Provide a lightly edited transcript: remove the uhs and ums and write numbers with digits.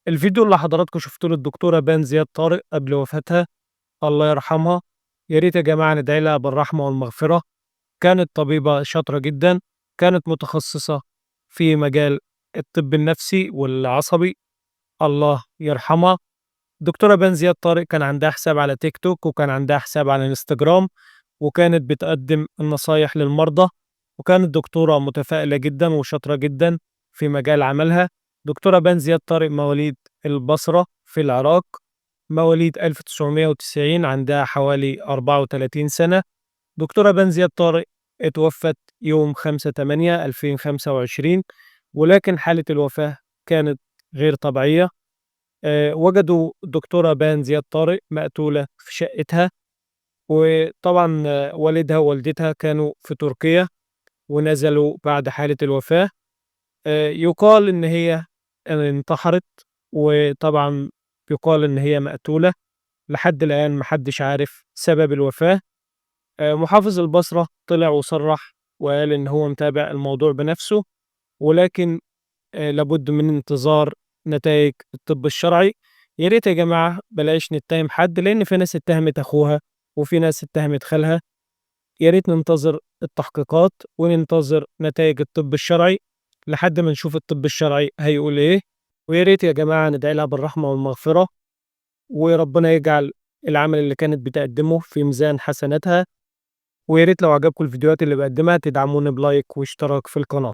الفيديو اللي حضراتكم شفتوه للدكتورة بان زياد طارق قبل وفاتها، الله يرحمها. يا ريت يا جماعة ندعي لها بالرحمة والمغفرة. كانت طبيبة شاطرة جدًا، كانت متخصصة في مجال الطب النفسي والعصبي، الله يرحمها. الدكتورة بان زياد طارق كان عندها حساب على تيك توك، وكان عندها حساب على انستجرام، وكانت بتقدم النصايح للمرضى، وكانت دكتورة متفائلة جدًا وشاطرة جدًا في مجال عملها. دكتورة بان زياد طارق مواليد البصرة في العراق، مواليد 1990، عندها حوالي 34 سنة. دكتورة بان زياد طارق اتوفت يوم 5/8/2025، ولكن حالة الوفاة كانت غير طبيعية. وجدوا الدكتورة بان زياد طارق مقتولة في شقتها، وطبعًا والدها ووالدتها كانوا في تركيا ونزلوا بعد حالة الوفاة. يُقال إن هي انتحرت، وطبعًا يُقال إن هي مقتولة. لحد الآن ما حدش عارف سبب الوفاة. محافظ البصرة طلع وصرّح وقال إن هو متابع الموضوع بنفسه، ولكن لابد من انتظار نتايج الطب الشرعي. يا ريت يا جماعة بلاش نتهم حد، لأن في ناس اتهمت أخوها وفي ناس اتهمت خالها. يا ريت ننتظر التحقيقات وننتظر نتايج الطب الشرعي لحد ما نشوف الطب الشرعي هيقول إيه. ويا ريت يا جماعة ندعي لها بالرحمة والمغفرة، وربنا يجعل العمل اللي كانت بتقدمه في ميزان حسناتها. ويا ريت لو عجبكم الفيديوهات اللي باقدمها تدعموني بلايك واشتراك في القناة.